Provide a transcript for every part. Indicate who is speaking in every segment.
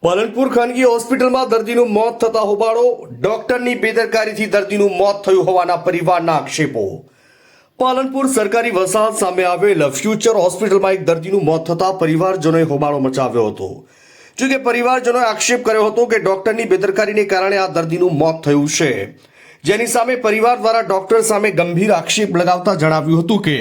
Speaker 1: પાલનપુર ખાનગી હોસ્પિટલમાં દર્દીનું મોત થતા હોબાળો. ડોક્ટરની બેદરકારીથી દર્દીનું મોત થયું હોવાના પરિવારના આક્ષેપો. પાલનપુર સરકારી વસાહત સામે આવેલ ફ્યુચર હોસ્પિટલમાં એક દર્દીનું મોત થતા પરિવારજનોએ હોબાળો મચાવ્યો હતો. જોકે પરિવારજનોએ આક્ષેપ કર્યો હતો કે ડોક્ટરની બેદરકારીને કારણે આ દર્દીનું મોત થયું છે, જેની સામે પરિવાર દ્વારા ડોક્ટર સામે ગંભીર આક્ષેપ લગાવતા જણાવ્યું હતું કે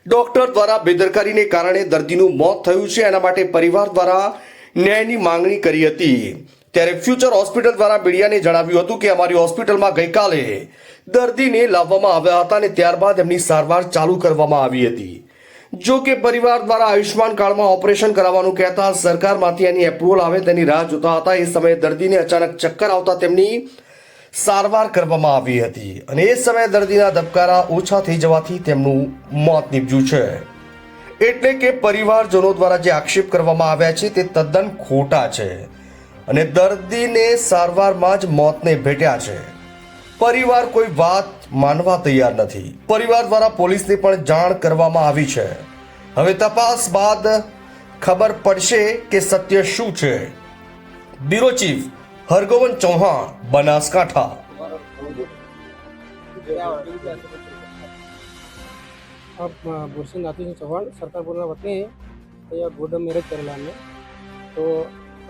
Speaker 1: ડોક્ટર દ્વારા બેદરકારીને કારણે દર્દીનું મોત થયું છે. એના માટે પરિવાર દ્વારા ન્યાયની માંગણી કરી હતી. ત્યારે ફ્યુચર હોસ્પિટલ દ્વારા મીડિયાને જણાવ્યું હતું કે અમારી હોસ્પિટલમાં ગઈકાલે દર્દીને લાવવામાં આવ્યા હતા અને ત્યારબાદ એમની સારવાર ચાલુ કરવામાં આવી હતી. જો કે પરિવાર દ્વારા આયુષ્માન કાર્ડમાં ઓપરેશન કરાવવાનું કહેતા સરકારમાંથી એની એપ્રુવલ આવે તેની રાહ જોતા હતા. એ સમયે દર્દીને અચાનક ચક્કર આવતા તેમની સારવાર કરવામાં આવી હતી અને એ સમયે દર્દીના ધબકારા ઓછા થઈ જવાથી તેમનું મોત નીપજ્યું છે. એટલે કે પરિવારજનો દ્વારા જે આક્ષેપ કરવામાં આવ્યા છે તે તદ્દન ખોટા છે અને દર્દીને સારવારમાં જ મોતને ભેટ્યા છે. પરિવાર કોઈ વાત માનવા તૈયાર નથી. પરિવાર દ્વારા પોલીસને પણ જાણ કરવામાં આવી છે. હવે તપાસ બાદ ખબર પડશે કે સત્ય શું છે. Bureau chief Hargovan Chauhan, Banaskantha.
Speaker 2: आप बुरसिंह नाथू सिंह चौहान सरकारपुરના વતની અહીંયા ગોડમ મેરેજ કરેલા અમે તો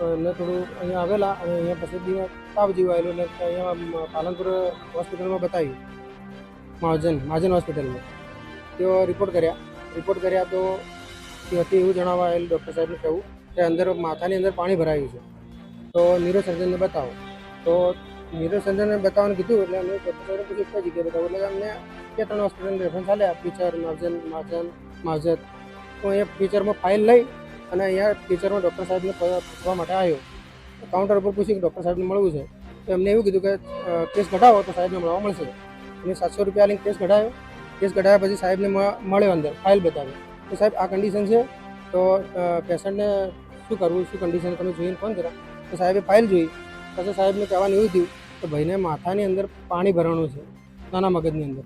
Speaker 2: એમને થોડું અહીંયા આવેલા અને અહીંયા પછી તાવ જેવું આવેલું એટલે અહીંયા પાલનપુર હોસ્પિટલમાં બતાવ્યું, મહાજન હોસ્પિટલમાં. તેઓ રિપોર્ટ કર્યા તો ત્યાંથી એવું જણાવવા આવેલું ડૉક્ટર સાહેબને કહેવું કે અંદર માથાની અંદર પાણી ભરાયું છે, તો ન્યુરોસર્જનને બતાવો. તો ન્યુરોસર્જનને બતાવવાનું કીધું એટલે અમે ડૉક્ટર સાહેબને પૂછ્યું કઈ જગ્યાએ બતાવું, એટલે અમને 2-3 હોસ્પિટલને રેફરન્સ આપ્યા, ફ્યુચર, માવજત. તો અહીંયા ફ્યુચરમાં ફાઇલ લઈ અને અહીંયા ફ્યુચરમાં ડૉક્ટર સાહેબને પૂછવા માટે આવ્યો. કાઉન્ટર ઉપર પૂછ્યું કે ડૉક્ટર સાહેબને મળવું છે, તો એમને એવું કીધું કે કેસ કઢાવો તો સાહેબને મળવા મળશે. એને 700 રૂપિયા લઈને કેસ કઢાવ્યા પછી સાહેબને મળ્યો, અંદર ફાઇલ બતાવી તો સાહેબ આ કન્ડિશન છે, તો પેશન્ટને શું કરવું, શું કન્ડિશન તમે જોઈને ફોન કર્યા. તો સાહેબે ફાઇલ જોઈ. પછી સાહેબને કહેવાનું એવું થયું કે ભાઈને માથાની અંદર પાણી ભરવાનું છે, નાના મગજની અંદર.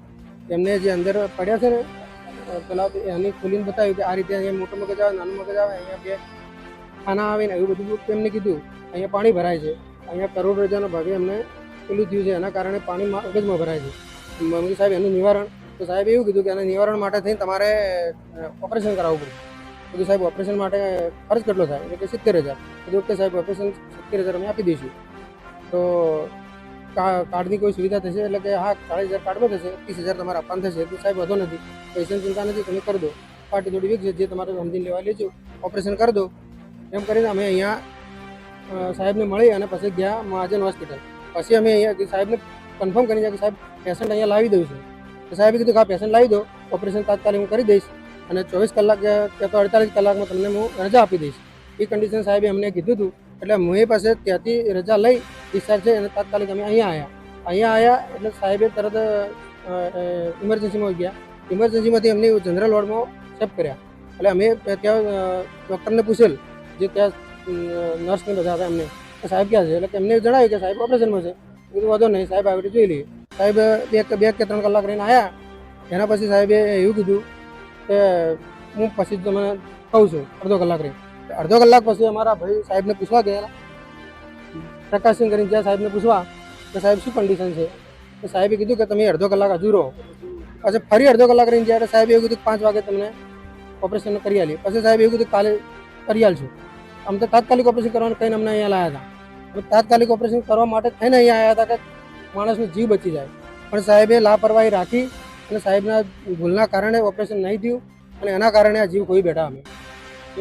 Speaker 2: એમને જે અંદર પડ્યા છે ને પેલા એની ખોલીને બતાવ્યું કે આ રીતે અહીંયા મોટો મગજ આવે, નાનું મગજ આવે, અહીંયા 2 ખાના આવે ને એવું બધું એમને કીધું. અહીંયા પાણી ભરાય છે, અહીંયા કરોડરજાનો ભાગે એમને પેલું થયું છે, એના કારણે પાણી મગજમાં ભરાય છે. મમ્મી સાહેબ એનું નિવારણ, તો સાહેબે એવું કીધું કે એના નિવારણ માટે થઈને તમારે ઓપરેશન કરાવવું પડે. તો સાહેબ ઓપરેશન માટે ખર્ચ કેટલો થાય, એટલે કે 70,000. તો ઓકે સાહેબ, ઓપરેશન 70,000 અમે આપી દઈશું. તો કાર્ડની કોઈ સુવિધા થશે, એટલે કે હા 40,000 કાર્ડમાં થશે, 30,000 તમારે આપવાનું થશે. તો સાહેબ વધો નથી, પૈસાની ચિંતા નથી, તમે કરી દો, પાર્ટી થોડી વીક છે, જે તમારે સમજીને લેવા લેજો, ઓપરેશન કરી દો. એમ કરીને અમે અહીંયા સાહેબને મળી અને પછી ગયા મહાજન હોસ્પિટલ. પછી અમે અહીંયા સાહેબને કન્ફર્મ કરી કે સાહેબ પેશન્ટ અહીંયા લાવી દઉં છું. તો સાહેબે કીધું કે હા પેશન્ટ લાવી દો, ઓપરેશન તાત્કાલિક હું કરી દઈશ અને 24 કલાક કે તો 48 કલાકમાં તમને હું રજા આપી દઈશ. એ કન્ડિશન સાહેબે અમને કીધું હતું. એટલે હું એ પાસે ત્યાંથી રજા લઈ ડિસ્ચાર્જ છે અને તાત્કાલિક અમે અહીંયા આવ્યા. એટલે સાહેબે તરત ઇમરજન્સીમાં ગયા. ઇમરજન્સીમાંથી એમને જનરલ વોર્ડમાં શિફ્ટ કર્યા. એટલે અમે ત્યાં ડૉક્ટરને પૂછેલ, જે ત્યાં નર્સને બધા હતા એમને, સાહેબ ક્યાં છે, એટલે એમને જણાવ્યું કે સાહેબ ઓપરેશનમાં છે. કીધું વાંધો નહીં સાહેબ, આવી રીતે જોઈ લઈએ. સાહેબ 2 કે 3 કલાક રહીને આવ્યા. એના પછી સાહેબે એવું કીધું કે હું પછી તમને કહું છું અડધો કલાક રહી. અડધો કલાક પછી અમારા ભાઈ સાહેબને પૂછવા ગયેલા, પ્રકાશસિંહ કરીને જ્યાં સાહેબને પૂછવા કે સાહેબ શું કન્ડિશન છે. તો સાહેબે કીધું કે તમે અડધો કલાક હજુ રહો. પછી ફરી અડધો કલાક રહીને જ્યારે સાહેબે એવું કીધું 5 વાગે તમને ઓપરેશન કરી આલી. પછી સાહેબ એવું કીધું કાલે કરી આલશું. આમ તો તાત્કાલિક ઓપરેશન કરવાનું કહીને અમને અહીંયા લાવ્યા હતા. તાત્કાલિક ઓપરેશન કરવા માટે થઈને અહીંયા આવ્યા હતા કે માણસનો જીવ બચી જાય, પણ સાહેબે લાપરવાહી રાખી અને સાહેબના ભૂલના કારણે ઓપરેશન નહીં થયું અને એના કારણે આ જીવ ખોઈ બેઠા અમે. એ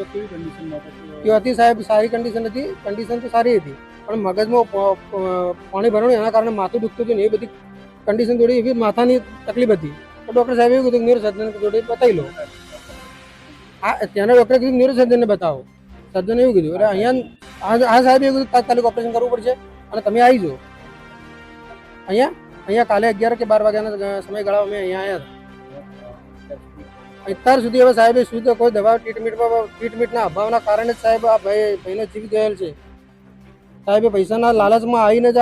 Speaker 2: હતી સાહેબ, સારી કન્ડિશન હતી, કન્ડિશન તો સારી હતી, પણ મગજમાં પાણી ભરવાનું એના કારણે માથું દુખતું હતું ને એ બધી કન્ડિશન થોડી એવી માથાની તકલીફ હતી. તો ડૉક્ટર સાહેબે એવું કીધું ન્યુરોસર્જન જોડે બતાવી લો. ત્યાંના ડૉક્ટરે કીધું ન્યુરોસર્જનને બતાવો. સર્જને એવું કીધું. એટલે અહીંયા આ સાહેબે એવું કીધું તાત્કાલિક ઓપરેશન કરવું પડશે અને તમે આવી જાઓ અહીંયા કાલે 11 કે 12 વાગ્યાના સમયગાળા અમે અહીંયા આવ્યા હતા. અત્યાર સુધી હવે સાહેબે શું તો કોઈ દવા ટ્રીટમેન્ટના અભાવના કારણે જ સાહેબ આ ભાઈનો જીવ ગયેલ છે. સાહેબે પૈસાના લાલચમાં આવીને જ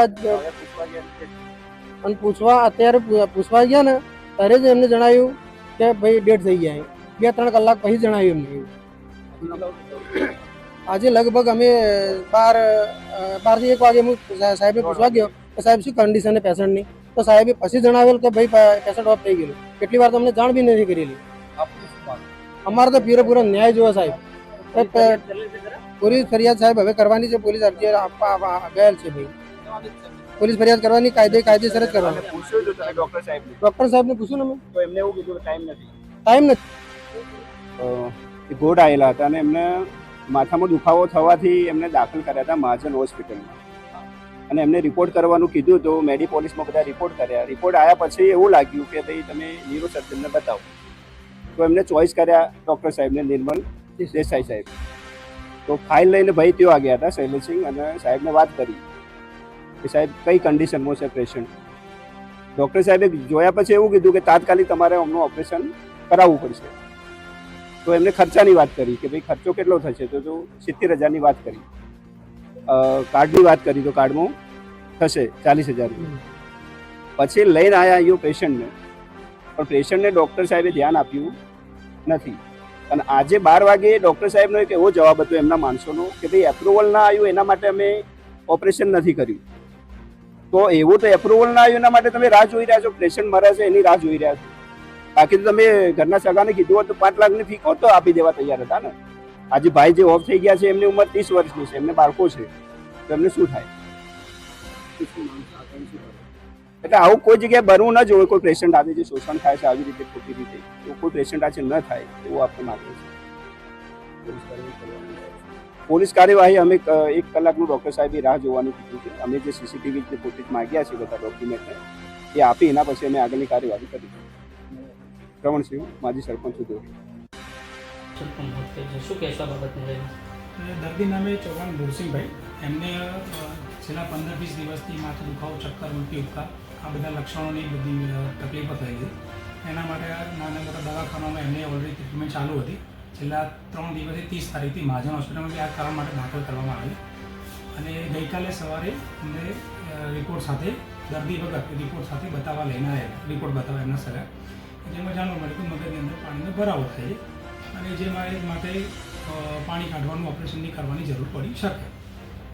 Speaker 2: અને અત્યારે પૂછવા ગયા ને ત્યારે જ એમને જણાવ્યું કે ભાઈ ડેડ થઈ ગયા. 2-3 કલાક પછી જણાવ્યું એમને. આજે લગભગ અમે 12 થી 1 વાગે હું સાહેબને પૂછવા ગયો કે સાહેબ શું કન્ડિશન છે પેશન્ટની, તો સાહેબે પછી જણાવેલ કે ભાઈ પેશન્ટ ઓફ થઈ ગયેલું. કેટલી વાર તો અમને જાણ બી નથી કરેલી. અમારે તો પૂરેપૂરો ન્યાય જોવે સાહેબ. પોલીસ ફરિયાદ સાહેબ હવે કરવાની છે. પોલીસ અરજી આપવા ગયેલ છે ભાઈ. પોલીસ ફરિયાદ કરવાની, કાયદેસર જ કરવાની.
Speaker 3: પૂછ્યું હતું તમે ડોક્ટર સાહેબને?
Speaker 2: ડોક્ટર સાહેબને પૂછ્યું ને અમે,
Speaker 3: તો એમને એવું કીધું કે ટાઈમ નથી.
Speaker 2: ટાઈમ નથી.
Speaker 3: એ ગોડ આવેલા હતા અને એમને માથામાં દુખાવો થવાથી એમને દાખલ કર્યા હતા મહાજન હોસ્પિટલમાં. અને એમને રિપોર્ટ કરવાનું કીધું તો મેડિપોલિસમાં બધા રિપોર્ટ કર્યા. રિપોર્ટ આવ્યા પછી એવું લાગ્યું કે ભાઈ તમે ન્યુરો સર્જનને બતાવો. તો એમને ચોઈસ કર્યા ડૉક્ટર સાહેબને, નિર્મલ દેસાઈ સાહેબ. તો ફાઇલ લઈને ભાઈ ત્યાં ગયા હતા શૈલેષસિંહ, અને સાહેબને વાત કરી કે સાહેબ કઈ કન્ડિશનમાં છે પેશન્ટ. ડૉક્ટર સાહેબે જોયા પછી એવું કીધું કે તાત્કાલિક તમારે અમનું ઓપરેશન કરાવવું પડશે. તો એમને ખર્ચાની વાત કરી કે ભાઈ ખર્ચો કેટલો થશે, તો 70,000ની વાત કરી. કાર્ડની વાત કરી તો કાર્ડમાં થશે 40,000. પછી લઈને આવ્યા અહીંયા પેશન્ટને, પણ પેશન્ટને ડૉક્ટર સાહેબે ધ્યાન આપ્યું નથી. અને આજે 12 વાગે ડૉક્ટર સાહેબનો એક એવો જવાબ હતો એમના માણસોનો કે ભાઈ એપ્રુવલ ના આવ્યું એના માટે અમે ઓપરેશન નથી કર્યું. તો એવું તો એપ્રુવલ ના આવ્યું એના માટે તમે રાહ જોઈ રહ્યા છો, પેશન્ટ મરે છે એની રાહ જોઈ રહ્યા છો. બાકી તો તમે ઘરના સગાને કીધું હોત તો 5 લાખની ફી હોત તો આપી દેવા તૈયાર હતા ને. આજે ભાઈ જે ઓફ થઈ ગયા છે એમની ઉંમર 30 વર્ષની છે, એમને બાળકો છે, તો એમને શું થાય? એટલે આવું કોઈ જગ્યાએ બનવું ન જોઈએ. કોઈ પેશન્ટ આજે જે શોષણ થાય છે આવી રીતે ખોટી રીતે, તો કોઈ પેશન્ટ આજે ન થાય એવું આપણે માગીએ છીએ. પોલીસ કાર્યવાહી અમે 1 કલાકનું ડૉક્ટર સાહેબે રાહ જોવાનું કીધું છે. અમે જે સીસીટીવી જે ફૂટેજ માગ્યા છે બધા ડોક્યુમેન્ટ એ આપી, એના પછી અમે આગળની કાર્યવાહી કરીશું. પ્રવણસિંહ, માજી સરપંચ દોરી.
Speaker 4: દર્દી નામે ચૌહાણ ભૂરસિંહભાઈ, એમને છેલ્લા 15-20 દિવસથી માથું દુખાવો, ચક્કર, ઉલટી, ઉપકાર આ બધા લક્ષણોની બધી તકલીફો થઈ ગઈ. એના માટે નાના મોટા દવાખાનામાં એમને ઓલરેડી ટ્રીટમેન્ટ ચાલુ હતી. છેલ્લા 3 દિવસથી 30 તારીખથી મહાજન હોસ્પિટલમાં આ કારણ માટે દાખલ કરવામાં આવી. અને ગઈકાલે સવારે અમને રિપોર્ટ સાથે, દર્દી વગર રિપોર્ટ સાથે બતાવવા લઈને આવ્યા. રિપોર્ટ બતાવવા એમના સગા, જેમાં જાણવા મળ્યું કે મગજની અંદર પાણીનો ભરાવો થાય અને જે માટે પાણી કાઢવાનું ઓપરેશનની કરવાની જરૂર પડી શકે.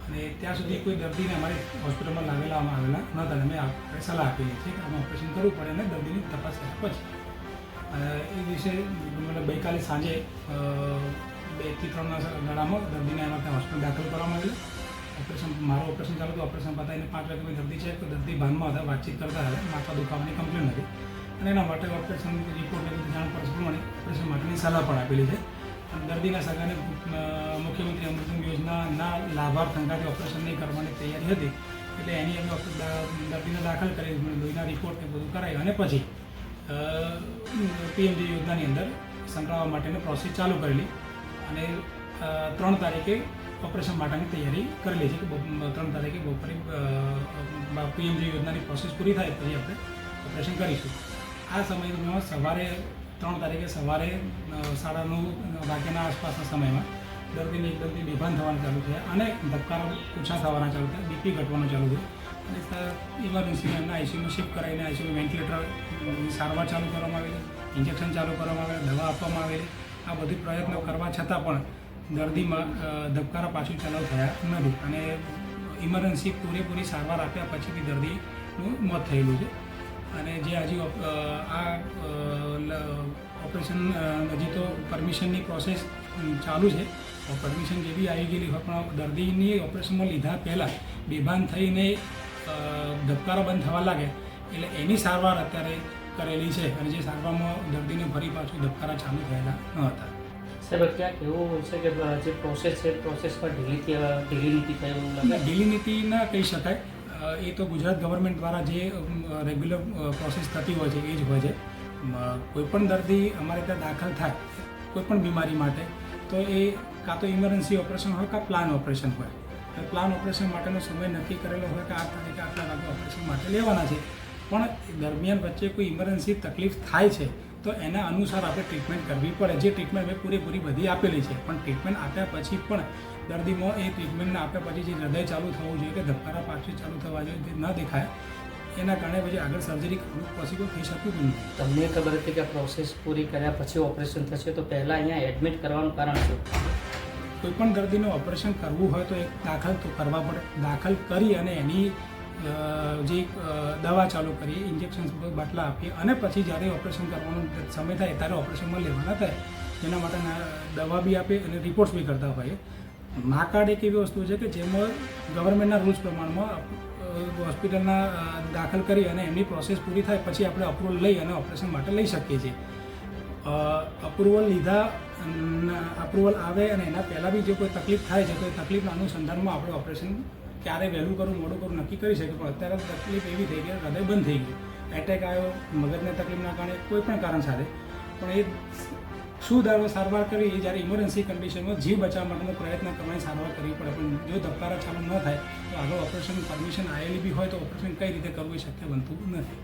Speaker 4: અને ત્યાં સુધી કોઈ દર્દીને અમારી હોસ્પિટલમાં આવેલા નહોતા. અમે આપણે સલાહ આપેલી છે કે અમે ઓપરેશન કરવું પડે અને દર્દીની તપાસ કર્યા પછી. એ દિવસે મતલબ ગઈકાલે સાંજે 2 થી 3 ગાળામાં દર્દીને એમાં ત્યાં હોસ્પિટલ દાખલ કરવામાં આવેલા. મારું ઓપરેશન ચાલુ હતું. ઓપરેશન પતાવીને 5 વાગે દર્દી છે તો દર્દી ભાનમાં હતા, વાતચીત કરતા હતા, માથા દુખાવાની કમ્પ્લેન હતી. અને એના માટે ઓપરેશન રિપોર્ટને બધી જાણ પડે પ્રમાણે ઓપરેશન માટેની સલાહ પણ આપેલી છે. દર્દીના સગાને મુખ્યમંત્રી અમૃતમ યોજનાના લાભાર્થ અંગાથી ઓપરેશન નહીં કરવાની તૈયારી હતી. એટલે એની અમે દર્દીને દાખલ કરી, લોહીના રિપોર્ટને બધું કરાવી અને પછી પીએમજી યોજનાની અંદર સંકળાવવા માટેની પ્રોસેસ ચાલુ કરેલી. અને 3 તારીખે ઓપરેશન માટેની તૈયારી કરેલી છે કે 3 તારીખે બપોરે પીએમજી યોજનાની પ્રોસેસ પૂરી થાય પછી આપણે ઓપરેશન કરીશું. આ સમયમાં સવારે 3 તારીખે સવારે 9:30 વાગ્યાના આસપાસના સમયમાં દર્દીને એકદમથી બેભાન થવાનું ચાલુ થયા અને ધબકારા ઓછા થવાના ચાલુ થયા, બીપી ઘટવાનું ચાલુ થયું. અને ઇમરજન્સીમાં એમને આઈસીયુમાં શિફ્ટ કરાવીને આઈસીયુ વેન્ટિલેટર સારવાર ચાલુ કરવામાં આવેલી, ઇન્જેક્શન ચાલુ કરવામાં આવેલા, દવા આપવામાં આવેલી. આ બધી પ્રયત્નો કરવા છતાં પણ દર્દીમાં ધબકારા પાછું ચાલુ થયા નથી. અને ઇમરજન્સી પૂરેપૂરી સારવાર આપ્યા પછી બી દર્દીનું મોત થયેલું છે. અને જે હજી આ ઓપરેશન હજી તો પરમિશનની પ્રોસેસ ચાલુ છે. પરમિશન જે બી આવી ગયેલી હોય પણ દર્દીની ઓપરેશનમાં લીધા પહેલાં બેભાન થઈને ધબકારા બંધ થવા લાગે એટલે એની સારવાર અત્યારે કરેલી છે. અને જે સારવારમાં દર્દીને ફરી પાછું ધબકારા ચાલુ થયેલા ન હતા.
Speaker 5: સાહેબ ક્યાંક એવું છે કે જે પ્રોસેસ છે પ્રોસેસમાં ઢીલી નીતિ થાય એવું લાગે?
Speaker 4: ઢીલી નીતિ ના કહી શકાય. એ તો ગુજરાત ગવર્મેન્ટ દ્વારા જે રેગ્યુલર પ્રોસેસ થતી હોય છે એ જ હોય છે. કોઈપણ દર્દી અમારે ત્યાં દાખલ થાય કોઈપણ બીમારી માટે તો એ કાં તો ઇમરજન્સી ઓપરેશન હોય કાં પ્લાન ઓપરેશન હોય. પ્લાન ઓપરેશન માટેનો સમય નક્કી કરેલો હોય કે આ તારીખે આટલા વાગે ઓપરેશન માટે લેવાના છે. પણ દરમિયાન વચ્ચે કોઈ ઇમરજન્સી તકલીફ થાય છે તો એના અનુસાર આપણે ટ્રીટમેન્ટ કરવી પડે. જે ટ્રીટમેન્ટ મેં પૂરેપૂરી બધી આપેલી છે, પણ ટ્રીટમેન્ટ આપ્યા પછી પણ દર્દીમાં એ ટ્રીટમેન્ટને આપ્યા પછી જે હૃદય ચાલુ થવું જોઈએ કે ધબકારા પાછું ચાલુ થવા જોઈએ ન દેખાય એના કારણે પછી આગળ સર્જરી કરવું પોસિબલ થઈ શકતું જ નથી.
Speaker 5: તમને ખબર હતી કે પ્રોસેસ પૂરી કર્યા પછી ઓપરેશન થશે તો પહેલાં અહીંયા એડમિટ કરવાનું કારણ શું?
Speaker 4: કોઈપણ દર્દીનું ઓપરેશન કરવું હોય તો એક દાખલ તો કરવા પડે. દાખલ કરી અને એની જે દવા ચાલુ કરીએ, ઇન્જેક્શન બાટલા આપીએ અને પછી જ્યારે ઓપરેશન કરવાનો સમય થાય ત્યારે ઓપરેશનમાં લેવાના થાય તેના માટે દવા બી આપે અને રિપોર્ટ્સ બી કરતા હોઈએ. મા કાર્ડ એક એવી વસ્તુ છે કે જેમાં ગવર્મેન્ટના રૂલ્સ પ્રમાણમાં હોસ્પિટલના દાખલ કરી અને એમની પ્રોસેસ પૂરી થાય પછી આપણે અપ્રુવલ લઈ અને ઓપરેશન માટે લઈ શકીએ છીએ. અપ્રુવલ આવે અને એના પહેલાં બી જો કોઈ તકલીફ થાય છે તો એ તકલીફના અનુસંધાનમાં આપણે ઓપરેશન ક્યારે વહેલું કરવું મોડું કરવું નક્કી કરી શકીએ. પણ અત્યારે તકલીફ એવી થઈ ગઈ, હૃદય બંધ થઈ ગયું, એટેક આવ્યો, મગજને તકલીફના કારણે કોઈ પણ કારણ સાથે, પણ એ શું સારવાર કરવી એ જ્યારે ઇમરજન્સી કન્ડિશનમાં જીવ બચાવવા માટેનો પ્રયત્ન કરવાની સારવાર કરવી પડે. પણ જો ધબકારા ચાલુ ન થાય તો આગળ ઓપરેશન પરમિશન આવેલી બી હોય તો ઓપરેશન કઈ રીતે કરવું એ શક્ય બનતું નથી.